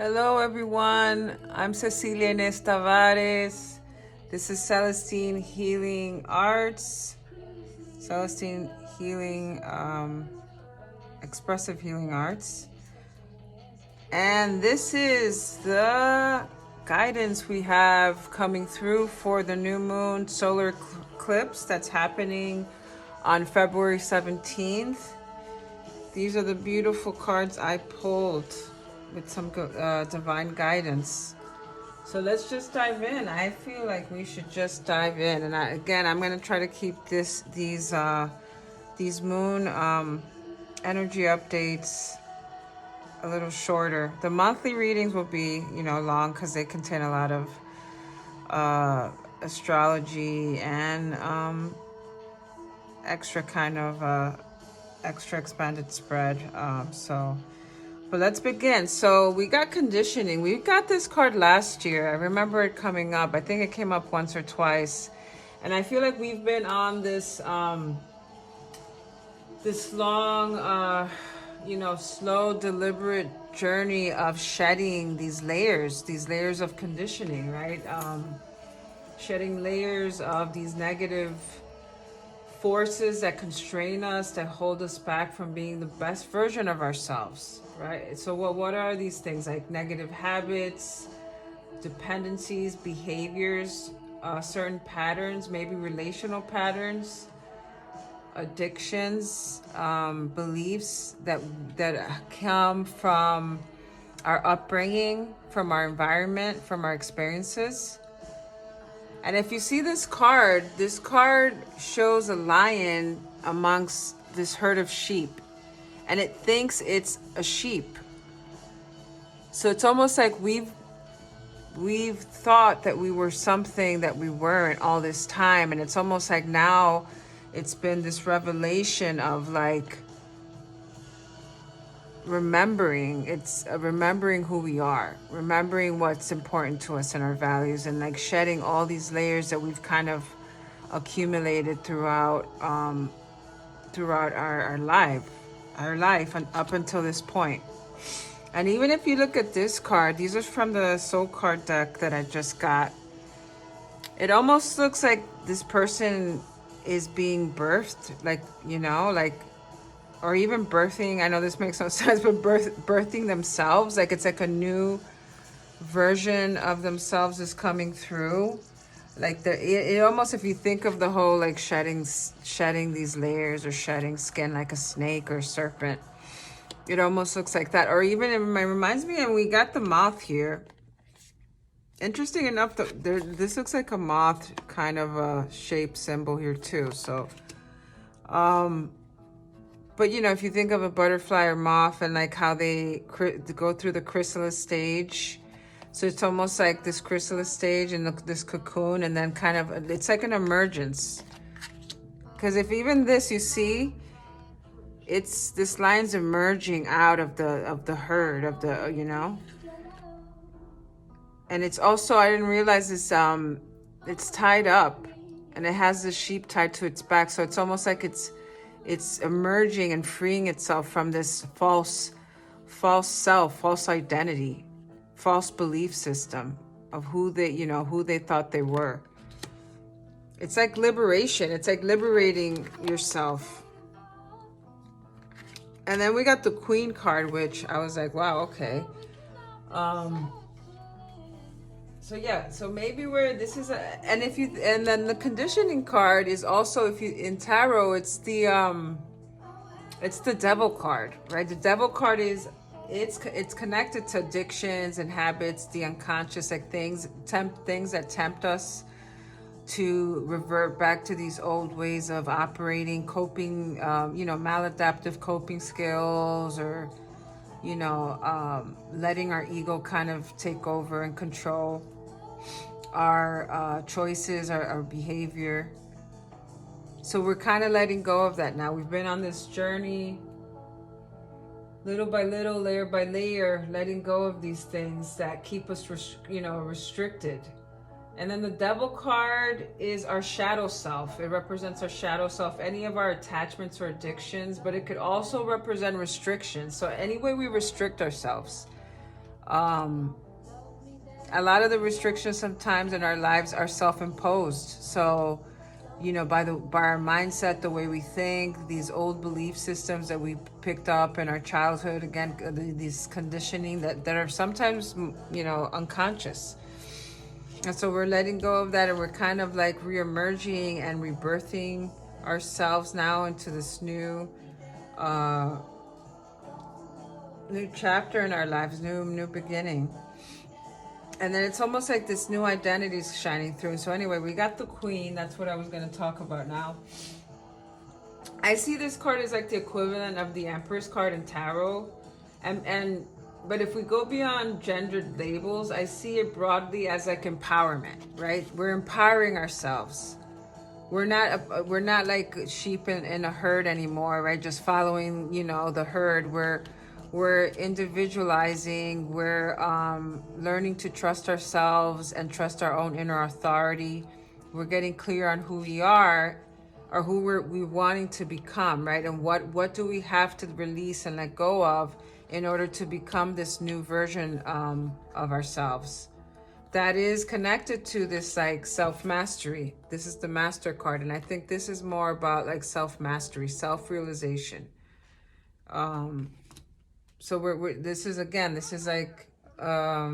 Hello everyone, I'm Cecilia Inés Tavares. This is Celestine Healing Arts, Celestine Healing, Expressive Healing Arts. And this is the guidance we have coming through for the new moon solar eclipse that's happening on February 17th. These are the beautiful cards I pulled with some divine guidance. So let's just dive in. I feel like we should just dive in. And I'm going to try to keep these moon energy updates a little shorter. The monthly readings will be, long because they contain a lot of astrology and extra kind of extra expanded spread. But let's begin. So we got conditioning. We got this card last year. I remember it coming up. I think it came up once or twice. And I feel like we've been on this this long, slow, deliberate journey of shedding these layers of conditioning, right? Shedding layers of these negative forces that constrain us, that hold us back from being the best version of ourselves, right? So what are these things? Like negative habits, dependencies, behaviors, certain patterns, maybe relational patterns, addictions, beliefs that come from our upbringing, from our environment, from our experiences. And if you see this card shows a lion amongst this herd of sheep, and it thinks it's a sheep. So it's almost like we've thought that we were something that we weren't all this time, and it's almost like now it's been this revelation of like remembering who we are, remembering what's important to us and our values, and like shedding all these layers that we've kind of accumulated throughout our life and up until this point. And even if you look at this card, these are from the soul card deck that I just got. It almost looks like this person is being birthed, or even birthing. I know this makes no sense, but birthing themselves. Like it's like a new version of themselves is coming through. Like it almost, if you think of the whole like shedding these layers or shedding skin like a snake or a serpent, it almost looks like that. Or even it reminds me, and we got the moth here. Interesting enough, this looks like a moth kind of a shape symbol here too. So, but if you think of a butterfly or moth and like how they go through the chrysalis stage, so it's almost like this chrysalis stage and this cocoon, and then kind of it's like an emergence. Because if even this, you see, it's this lion's emerging out of the herd of the and it's also, I didn't realize this, it's tied up and it has the sheep tied to its back. So it's almost like it's emerging and freeing itself from this false self, false identity, false belief system of who they thought they were. It's like liberation. It's like liberating yourself. And then we got the Queen card, which I was like, wow, okay. So maybe and then the conditioning card is also, if you in tarot, it's the devil card, right? The devil card is it's connected to addictions and habits, the unconscious, like things that tempt us to revert back to these old ways of operating, coping, maladaptive coping skills, or letting our ego kind of take over and control our choices, our behavior. So we're kind of letting go of that now. We've been on this journey, little by little, layer by layer, letting go of these things that keep us restricted. And then the devil card is our shadow self. It represents our shadow self, any of our attachments or addictions, but it could also represent restrictions. So any way we restrict ourselves, A lot of the restrictions sometimes in our lives are self-imposed. So, you know, by our mindset, the way we think, these old belief systems that we picked up in our childhood, again, these conditioning that are sometimes, you know, unconscious. And so we're letting go of that, and we're kind of like re-emerging and rebirthing ourselves now into this new chapter in our lives, new beginning. And then it's almost like this new identity is shining through. So anyway, we got the Queen. That's what I was going to talk about now. I see this card as like the equivalent of the Empress card in Tarot. But if we go beyond gendered labels, I see it broadly as like empowerment, right? We're empowering ourselves. We're not like sheep in a herd anymore, right? Just following, you know, the herd. We're individualizing. We're learning to trust ourselves and trust our own inner authority. We're getting clear on who we are, or who we're wanting to become, right? And what do we have to release and let go of in order to become this new version of ourselves that is connected to this like self-mastery. This is the Master card, and I think this is more about like self-mastery, self-realization. So this is like a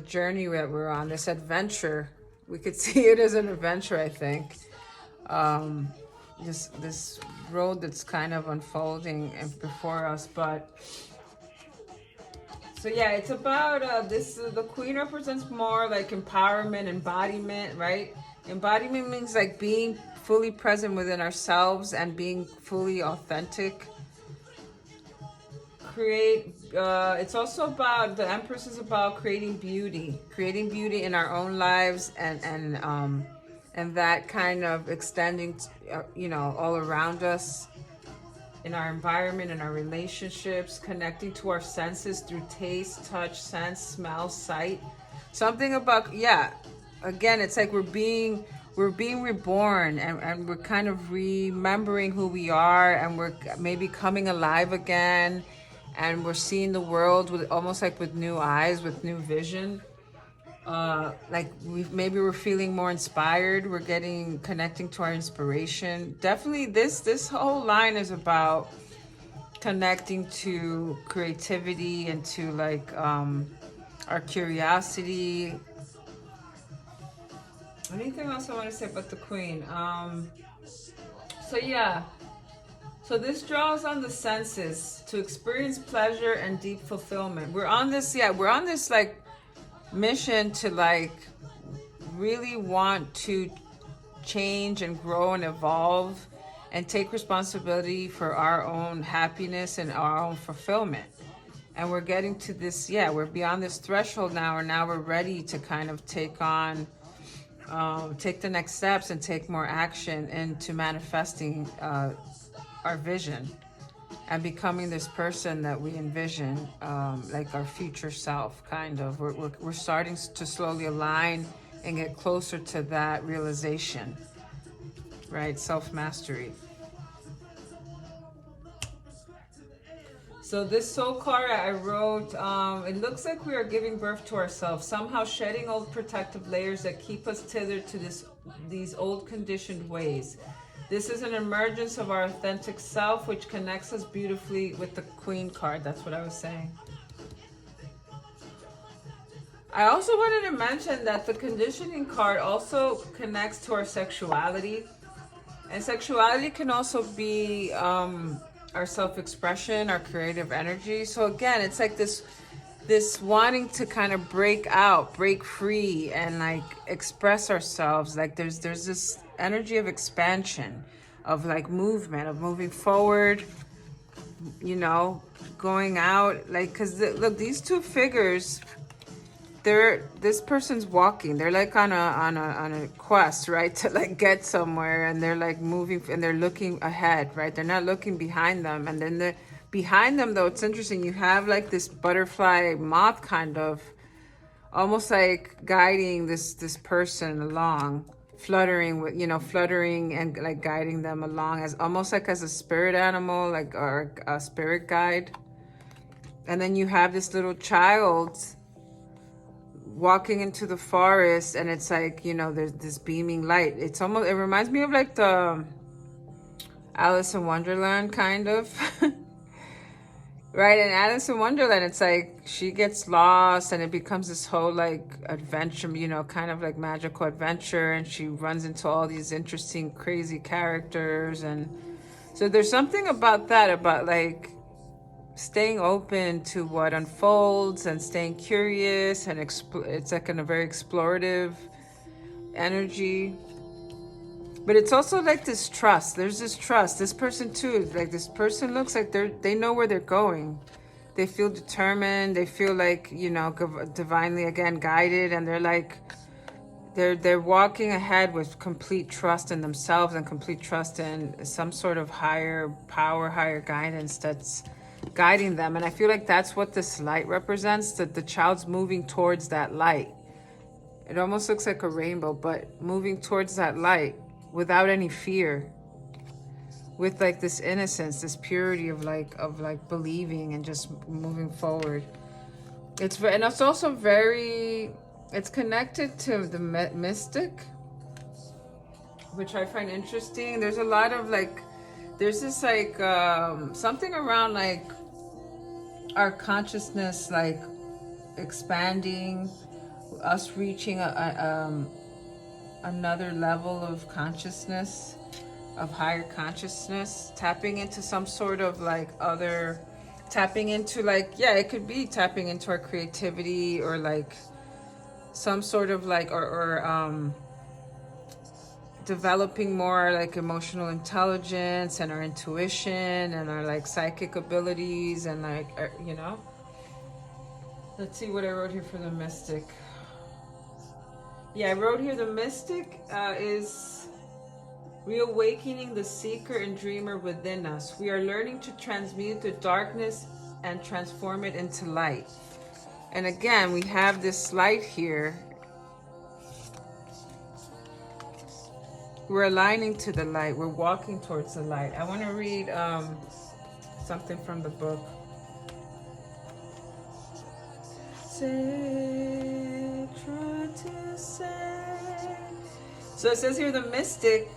journey that we're on, this adventure. We could see it as an adventure, I think. This road that's kind of unfolding before us. But so yeah, it's about the Queen represents more like empowerment, embodiment, right? Embodiment means like being fully present within ourselves and being fully authentic. It's also about, the Empress is about creating beauty in our own lives, and that kind of extending, you know, all around us, in our environment, in our relationships, connecting to our senses through taste, touch, sense, smell, sight. Something about, yeah, again, it's like we're being reborn, and we're kind of remembering who we are, and we're maybe coming alive again, and we're seeing the world with almost like with new eyes, with new vision. Like we're feeling more inspired. We're connecting to our inspiration. Definitely this whole line is about connecting to creativity and to like our curiosity. Anything else I want to say about the Queen? So yeah. So this draws on the senses to experience pleasure and deep fulfillment. We're on this like mission to like really want to change and grow and evolve and take responsibility for our own happiness and our own fulfillment. And we're getting to this, we're beyond this threshold now, and now we're ready to kind of take the next steps and take more action into manifesting our vision and becoming this person that we envision, like our future self, kind of. We're starting to slowly align and get closer to that realization, right? Self-mastery. So this soul card I wrote, it looks like we are giving birth to ourselves, somehow shedding old protective layers that keep us tethered to these old conditioned ways. This is an emergence of our authentic self, which connects us beautifully with the Queen card. That's what I was saying. I also wanted to mention that the conditioning card also connects to our sexuality. And sexuality can also be our self-expression, our creative energy. So again, it's like this wanting to kind of break out, break free, and like express ourselves. Like there's this energy of expansion, of like movement, of moving forward, you know, going out. Like, because look, these two figures, this person's walking. They're like on a quest, right, to like get somewhere, and they're like moving, and they're looking ahead, right? They're not looking behind them. And then behind them, though, it's interesting. You have like this butterfly moth kind of, almost like guiding this person along, fluttering and like guiding them along, as almost like as a spirit animal, like, or a spirit guide. And then you have this little child walking into the forest, and it's like, you know, there's this beaming light. It's almost, it reminds me of like the Alice in Wonderland kind of. Right, in Alice in Wonderland, it's like she gets lost and it becomes this whole like adventure, you know, kind of like magical adventure, and she runs into all these interesting, crazy characters. And so there's something about that, about like staying open to what unfolds and staying curious, and it's like in a very explorative energy. But it's also like this trust. There's this trust. This person too, like this person looks like they know where they're going. They feel determined. They feel like, you know, divinely again guided, and they're like they're walking ahead with complete trust in themselves and complete trust in some sort of higher power, higher guidance that's guiding them. And I feel like that's what this light represents, that the child's moving towards that light. It almost looks like a rainbow, but moving towards that light without any fear, with like this innocence, this purity of like believing and just moving forward. And it's also very, it's connected to the mystic, which I find interesting. There's a lot of like, there's this like something around like our consciousness like expanding, us reaching another level of consciousness, of higher consciousness, tapping into some sort of like other, tapping into like, yeah, it could be tapping into our creativity, or like some sort of like, or developing more like emotional intelligence and our intuition and our like psychic abilities, and like, you know. Let's see what I wrote here for the mystic. Yeah, I wrote here the mystic is reawakening the seeker and dreamer within us. We are learning to transmute the darkness and transform it into light. And again, we have this light here. We're aligning to the light. We're walking towards the light. I want to read something from the book. So it says here, the mystic,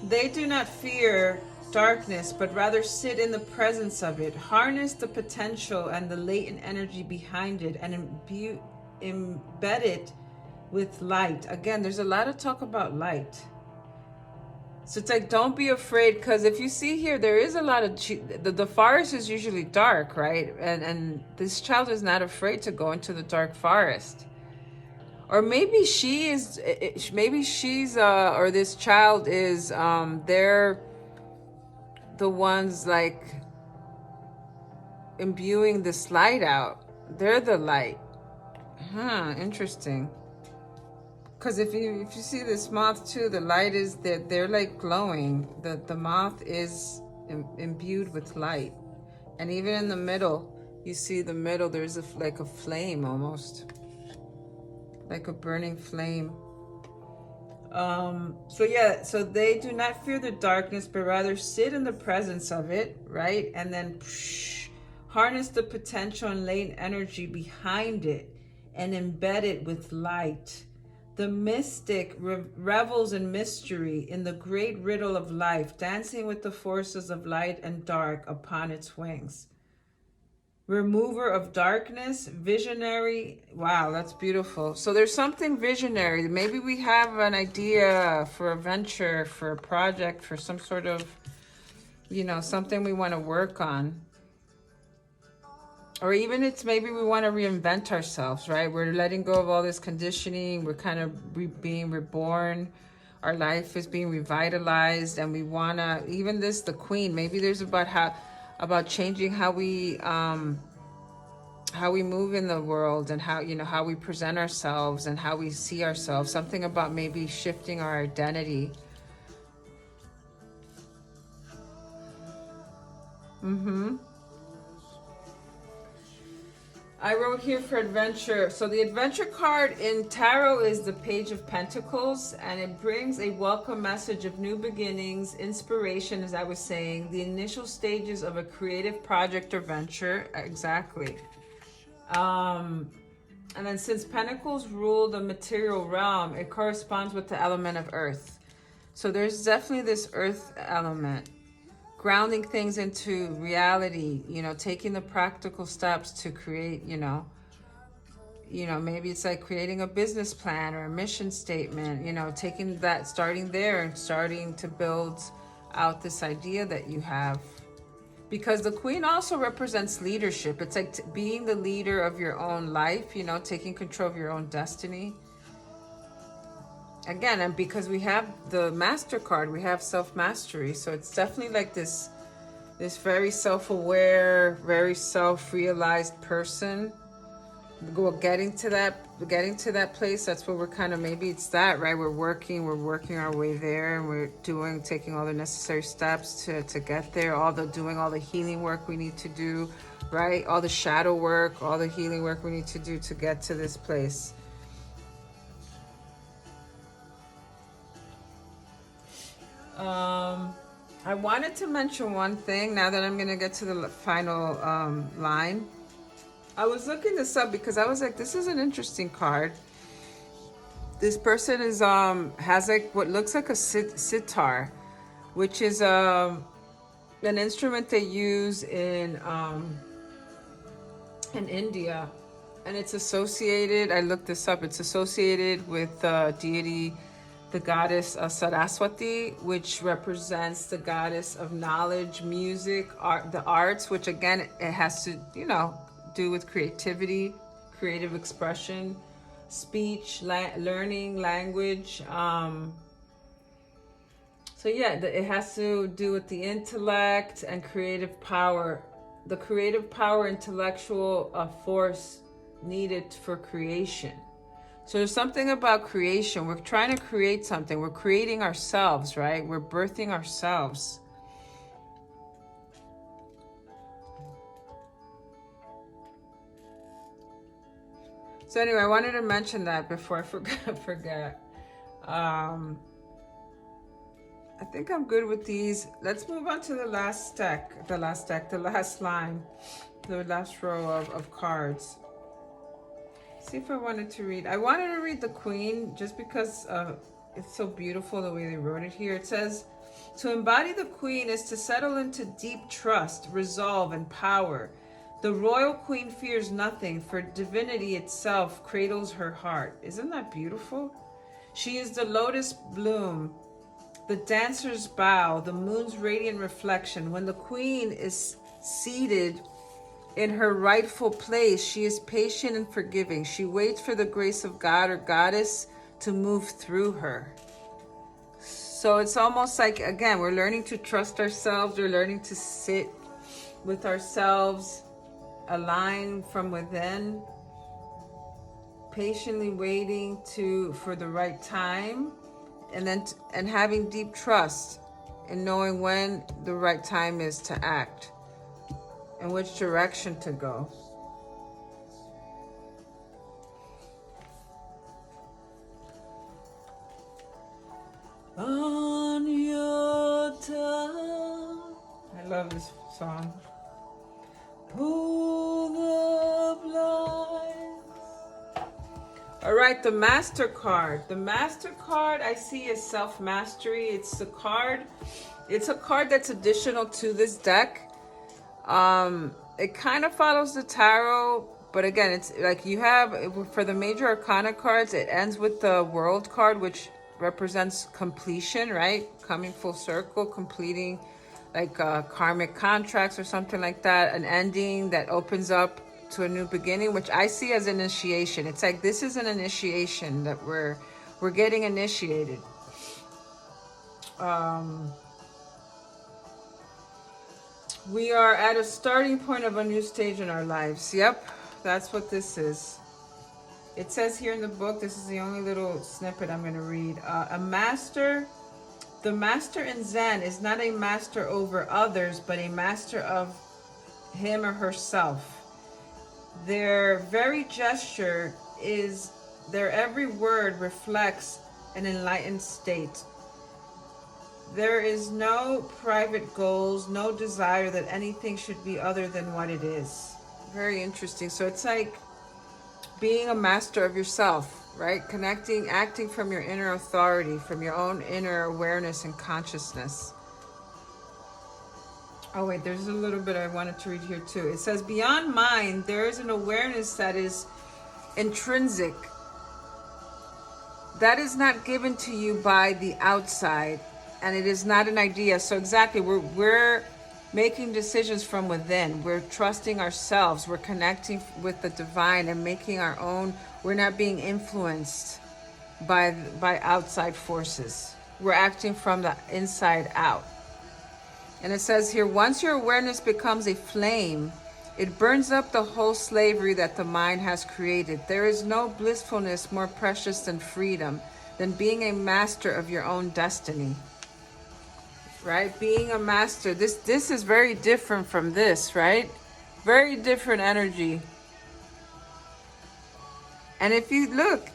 they do not fear darkness, but rather sit in the presence of it, harness the potential and the latent energy behind it, and embed it with light. Again, there's a lot of talk about light. So it's like, don't be afraid, because if you see here, there is a lot of, the forest is usually dark, right? And this child is not afraid to go into the dark forest. Or maybe she is, maybe she's, or this child is, they're the ones like imbuing this light out. They're the light. Interesting. Because if you see this moth too, the light is, they're like glowing. The moth is imbued with light. And even in the middle, you see the middle, there's like a flame almost. Like a burning flame. So yeah, so they do not fear the darkness, but rather sit in the presence of it, right? And then harness the potential and latent energy behind it and embed it with light. The mystic revels in mystery, in the great riddle of life, dancing with the forces of light and dark upon its wings. Remover of darkness, visionary. Wow, that's beautiful. So there's something visionary. Maybe we have an idea for a venture, for a project, for some sort of, you know, something we want to work on. Or even it's maybe we want to reinvent ourselves, right? We're letting go of all this conditioning. We're kind of being reborn. Our life is being revitalized, and we want to, even this, the queen, maybe there's about changing how we move in the world, and how, you know, how we present ourselves and how we see ourselves. Something about maybe shifting our identity. I wrote here for adventure. So the adventure card in tarot is the Page of Pentacles, and it brings a welcome message of new beginnings, inspiration, as I was saying, the initial stages of a creative project or venture. Exactly. And then since Pentacles rule the material realm, it corresponds with the element of earth. So there's definitely this earth element. Grounding things into reality, you know, taking the practical steps to create, you know, maybe it's like creating a business plan or a mission statement, you know, taking that, starting there and starting to build out this idea that you have. Because the Queen also represents leadership. It's like being the leader of your own life, you know, taking control of your own destiny. Again, and because we have the Master card, we have self-mastery. So it's definitely like this very self-aware, very self-realized person. Getting to that place. That's where we're kind of, maybe it's that, right? We're working our way there, and we're taking all the necessary steps to get there. Doing all the healing work we need to do, right? All the shadow work, all the healing work we need to do to get to this place. I wanted to mention one thing now that I'm going to get to the final line. I was looking this up because I was like, this is an interesting card. This person is has like what looks like a sitar, which is an instrument they use in India, and it's associated, I looked this up, it's associated with deity, the goddess Saraswati, which represents the goddess of knowledge, music, art, the arts, which again, it has to, you know, do with creativity, creative expression, speech, learning, language. So yeah, it has to do with the intellect and creative power. The creative power, intellectual force needed for creation. So there's something about creation. We're trying to create something. We're creating ourselves, right? We're birthing ourselves. So anyway, I wanted to mention that before I forget. I think I'm good with these. Let's move on to the last deck, the last line, the last row of cards. See if I wanted to read. I wanted to read the Queen just because it's so beautiful the way they wrote it here. It says, to embody the Queen is to settle into deep trust, resolve, and power. The royal Queen fears nothing, for divinity itself cradles her heart. Isn't that beautiful? She is the lotus bloom, the dancer's bow, the moon's radiant reflection. When the Queen is seated in her rightful place, she is patient and forgiving. She waits for the grace of God or goddess to move through her. So it's almost like, again, we're learning to trust ourselves. We're learning to sit with ourselves, align from within, patiently waiting for the right time, and having deep trust in knowing when the right time is to act and which direction to go. On your tongue. I love this song. Pull the blinds. All right, the Master card. The Master card I see is self-mastery. It's a card that's additional to this deck. It kind of follows the tarot, but again, it's like you have, for the major arcana cards, it ends with the World card, which represents completion, right? Coming full circle, completing like karmic contracts or something like that, an ending that opens up to a new beginning, which I see as initiation. It's like this is an initiation that we're getting initiated. We are at a starting point of a new stage in our lives. Yep, that's what this is. It says here in the book, this is the only little snippet I'm going to read. The master in Zen is not a master over others, but a master of him or herself. Their very gesture is, their every word reflects an enlightened state. There is no private goals, no desire that anything should be other than what it is. Very interesting. So it's like being a master of yourself, right? Connecting, acting from your inner authority, from your own inner awareness and consciousness. Oh wait, there's a little bit I wanted to read here too. It says, beyond mind, there is an awareness that is intrinsic. That is not given to you by the outside, and it is not an idea. So exactly, we're making decisions from within. We're trusting ourselves. We're connecting with the divine and making our own. We're not being influenced by outside forces. We're acting from the inside out. And it says here, once your awareness becomes a flame, it burns up the whole slavery that the mind has created. There is no blissfulness more precious than freedom, than being a master of your own destiny. Right? Being a master. This is very different from this, right? Very different energy. And if you look,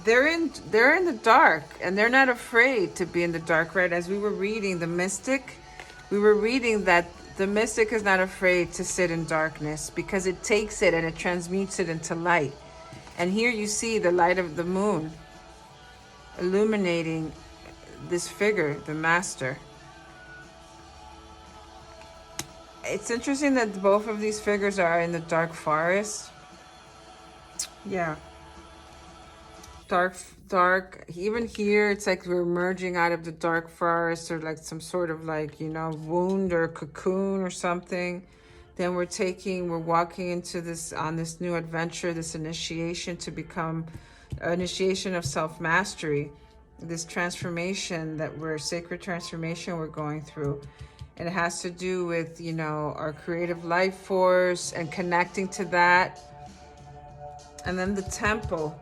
they're in the dark, and they're not afraid to be in the dark, right? As we were reading the mystic, we were reading that the mystic is not afraid to sit in darkness because it takes it and it transmutes it into light. And here you see the light of the moon illuminating this figure, the master. It's interesting that both of these figures are in the dark forest. Yeah. Dark. Even here, it's like we're emerging out of the dark forest, or like some sort of like, you know, wound or cocoon or something. Then we're walking into this, on this new adventure, this initiation to become, initiation of self-mastery, this transformation sacred transformation we're going through. And it has to do with, you know, our creative life force and connecting to that. And then the temple.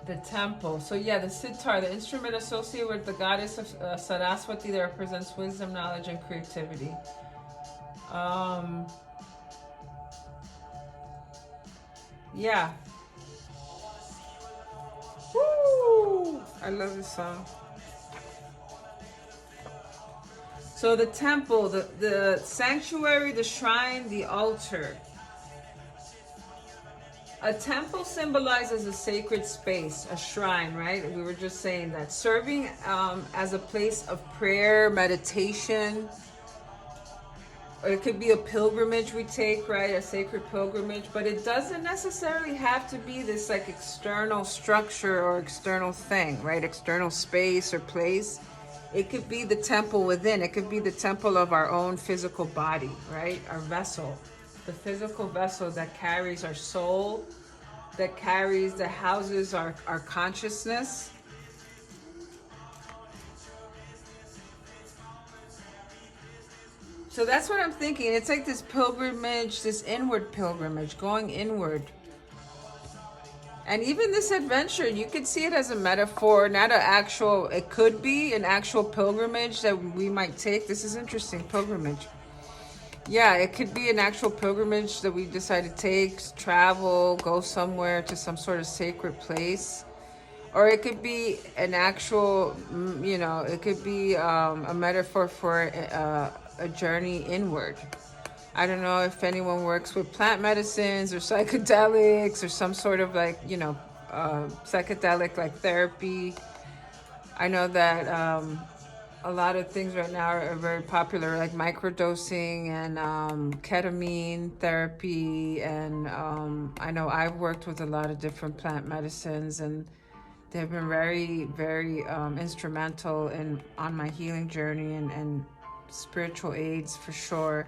The temple. So yeah, the sitar, the instrument associated with the goddess of Saraswati, that represents wisdom, knowledge, and creativity. Yeah. Woo! I love this song. So the temple, the sanctuary, the shrine, the altar. A temple symbolizes a sacred space, a shrine, right? We were just saying that. Serving as a place of prayer, meditation. Or it could be a pilgrimage we take, right? A sacred pilgrimage. But it doesn't necessarily have to be this like external structure or external thing, right? External space or place. It could be the temple within. It could be the temple of our own physical body, right? Our vessel. The physical vessel that carries our soul, that houses our consciousness. So that's what I'm thinking. It's like this pilgrimage, this inward pilgrimage, going inward. And even this adventure, you could see it as a metaphor, not an actual, it could be an actual pilgrimage that we might take. This is interesting, pilgrimage. Yeah, it could be an actual pilgrimage that we decide to take, travel, go somewhere to some sort of sacred place. Or it could be an actual, you know, it could be a metaphor for a journey inward. I don't know if anyone works with plant medicines or psychedelics or some sort of like, you know, psychedelic like therapy. I know that a lot of things right now are very popular, like microdosing and ketamine therapy. And I know I've worked with a lot of different plant medicines, and they've been very, very instrumental on my healing journey and spiritual aids for sure.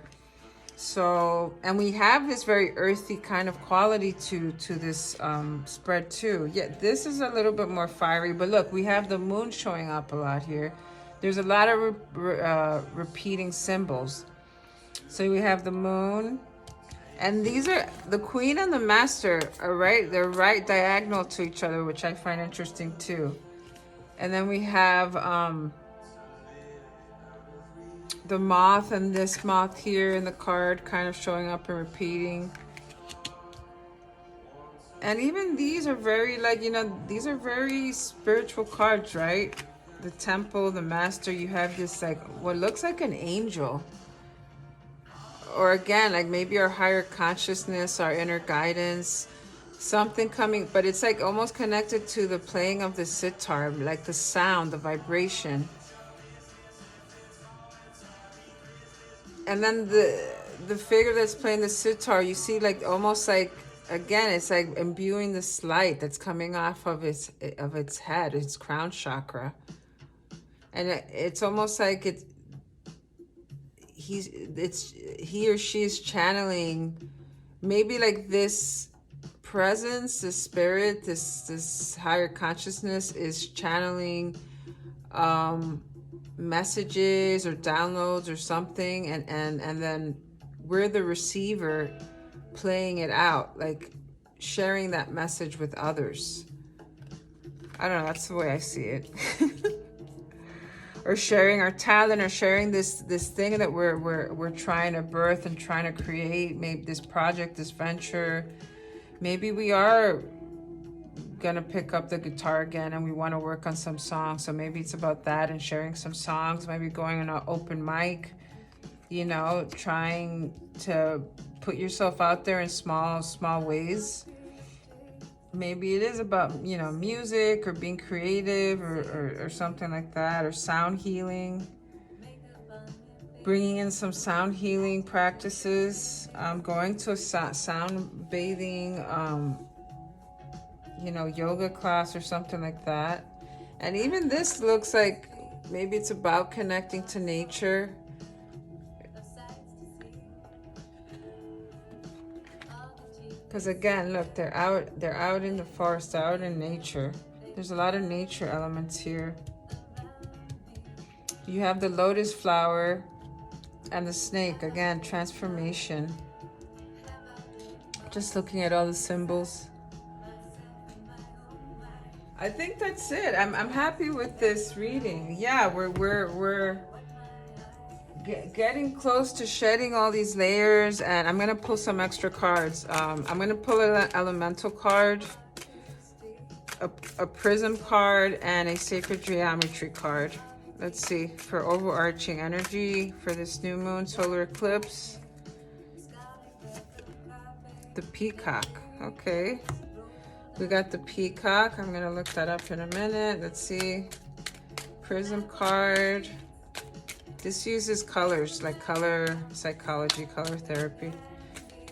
So, and we have this very earthy kind of quality to this spread too. Yeah, this is a little bit more fiery, but look, we have the moon showing up a lot here. There's a lot of repeating symbols. So we have the moon, and these are the queen and the master are right. They're right diagonal to each other, which I find interesting too. And then we have the moth and this moth here in the card kind of showing up and repeating. And even these are very, like, you know, these are very spiritual cards, right? The temple, the master, you have this, like, what looks like an angel. Or again, like maybe our higher consciousness, our inner guidance, something coming, but it's like almost connected to the playing of the sitar, like the sound, the vibration. And then the figure that's playing the sitar, you see, like almost like, again, it's like imbuing this light that's coming off of its head, its crown chakra. And it's almost like he or she is channeling maybe like this presence, this spirit, this higher consciousness is channeling messages or downloads or something, and then we're the receiver playing it out, like sharing that message with others. I don't know, that's the way I see it. Or sharing our talent, or sharing this thing that we're trying to birth and trying to create, maybe this project, this venture. Maybe we are gonna pick up the guitar again and we want to work on some songs, so maybe it's about that and sharing some songs, maybe going on an open mic, you know, trying to put yourself out there in small ways. Maybe it is about, you know, music or being creative or something like that, or sound healing, bringing in some sound healing practices, going to a sound bathing, you know, yoga class or something like that. And even this looks like maybe it's about connecting to nature. Because again, look, they're out in the forest, they're out in nature. There's a lot of nature elements here. You have the lotus flower and the snake, again, transformation. Just looking at all the symbols. I think that's it. I'm happy with this reading. Yeah, we're getting close to shedding all these layers, and I'm gonna pull some extra cards. I'm gonna pull an elemental card, a prism card, and a sacred geometry card. Let's see, for overarching energy for this new moon solar eclipse. The peacock. Okay, we got the peacock. I'm gonna look that up in a minute. Let's see, prism card. This uses colors, like color psychology, color therapy.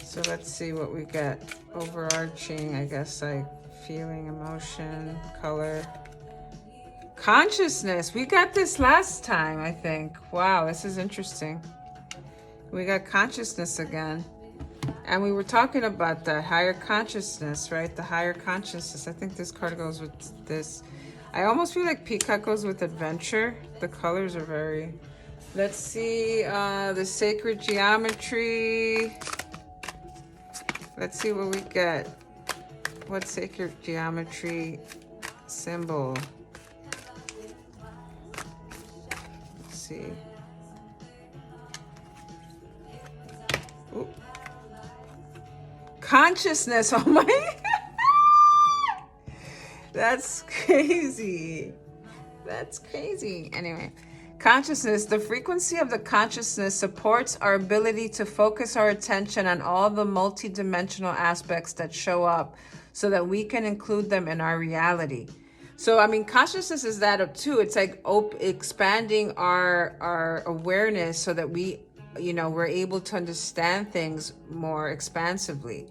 So let's see what we get. Overarching, I guess, like feeling, emotion, color. Consciousness. We got this last time, I think. Wow, this is interesting. We got consciousness again. And we were talking about the higher consciousness, right? The higher consciousness. I think this card goes with this. I almost feel like peacock goes with adventure. The colors are very... Let's see, the sacred geometry. Let's see what we get. What sacred geometry symbol? Let's see. Ooh. Consciousness, oh my. That's crazy. That's crazy. Anyway. Consciousness, the frequency of the consciousness supports our ability to focus our attention on all the multidimensional aspects that show up so that we can include them in our reality. So, I mean, consciousness is that too. It's like expanding our awareness so that we, you know, we're able to understand things more expansively.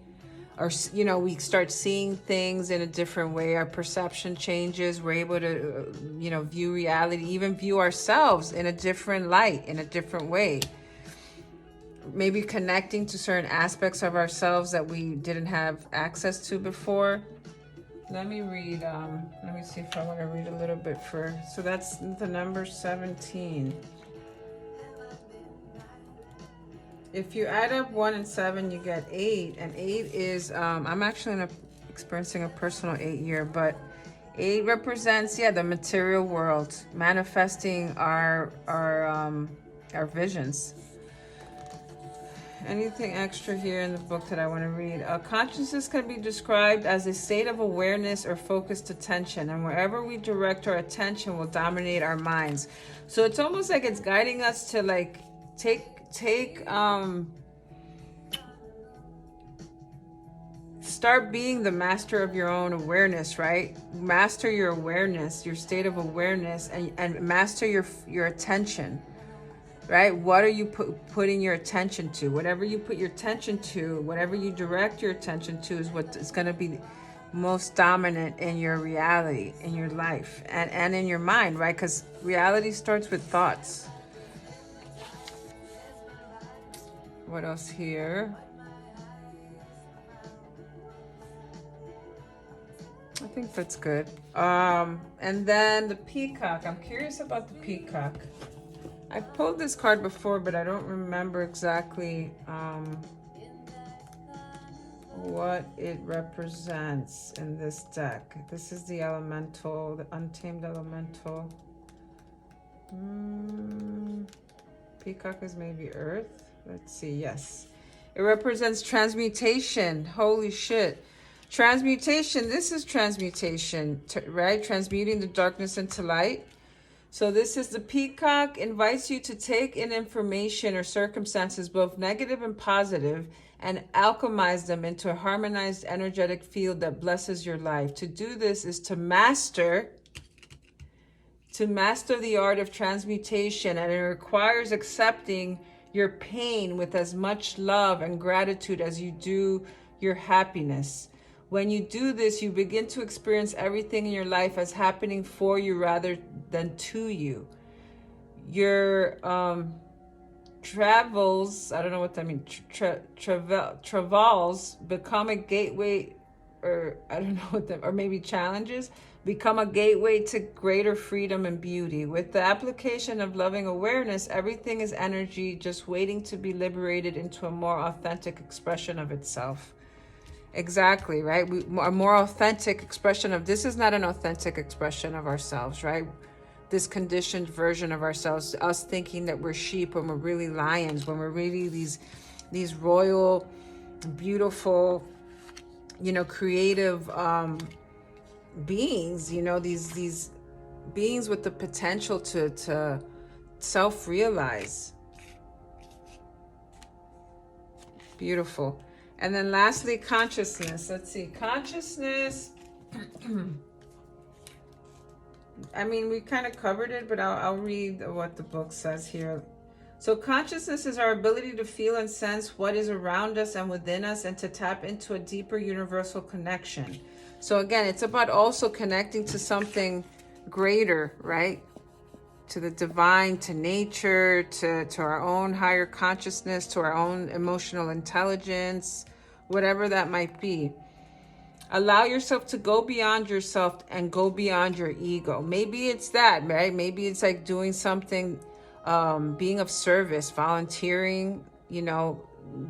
Or, you know, we start seeing things in a different way. Our perception changes. We're able to, you know, view reality, even view ourselves in a different light, in a different way. Maybe connecting to certain aspects of ourselves that we didn't have access to before. Let me read, let me see if I want to read a little bit for, so that's the number 17. If you add up 1 and 7, you get 8, and 8 is, I'm actually experiencing a personal 8 year, but 8 represents, yeah, the material world, manifesting our our visions. Anything extra here in the book that I want to read? Consciousness can be described as a state of awareness or focused attention, and wherever we direct our attention will dominate our minds. So it's almost like it's guiding us to like start being the master of your own awareness, right? Master your awareness, your state of awareness, and master your attention. Right? What are you putting your attention to? Whatever you put your attention to, whatever you direct your attention to is what is going to be most dominant in your reality, in your life, and in your mind, right? Because reality starts with thoughts. What else here? I think that's good. And then the peacock. I'm curious about the peacock. I pulled this card before, but I don't remember exactly what it represents in this deck. This is the elemental, the untamed elemental. Peacock is maybe earth. Let's see. Yes. It represents transmutation. Holy shit. Transmutation. This is transmutation, right? Transmuting the darkness into light. So this is the peacock, invites you to take in information or circumstances, both negative and positive, and alchemize them into a harmonized energetic field that blesses your life. To do this is to master the art of transmutation, and it requires accepting your pain with as much love and gratitude as you do your happiness. When you do this, you begin to experience everything in your life as happening for you rather than to you. Your travels, I don't know what that means, travels become a gateway, or I don't know what that, or maybe challenges, become a gateway to greater freedom and beauty. With the application of loving awareness, everything is energy just waiting to be liberated into a more authentic expression of itself. Exactly, right? A more authentic expression of, this is not an authentic expression of ourselves, right? This conditioned version of ourselves, us thinking that we're sheep when we're really lions, when we're really these royal, beautiful, creative beings, these beings with the potential to self-realize. Beautiful. And then lastly, consciousness. Let's see. Consciousness. I mean, we kind of covered it, but I'll read what the book says here. So consciousness is our ability to feel and sense what is around us and within us, and to tap into a deeper universal connection. So again, it's about also connecting to something greater, right? To the divine, to nature, to our own higher consciousness, to our own emotional intelligence, whatever that might be. Allow yourself to go beyond yourself and go beyond your ego. Maybe it's that, right? Maybe it's like doing something, being of service, volunteering,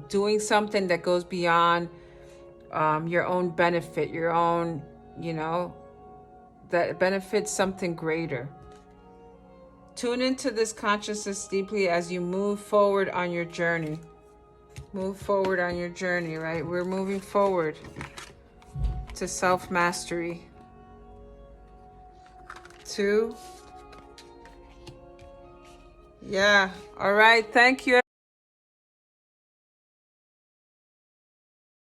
doing something that goes beyond your own benefit, your own, that benefits something greater. Tune into this consciousness deeply as you move forward on your journey. Move forward on your journey, right? We're moving forward to self-mastery. 2. Yeah. All right. Thank you.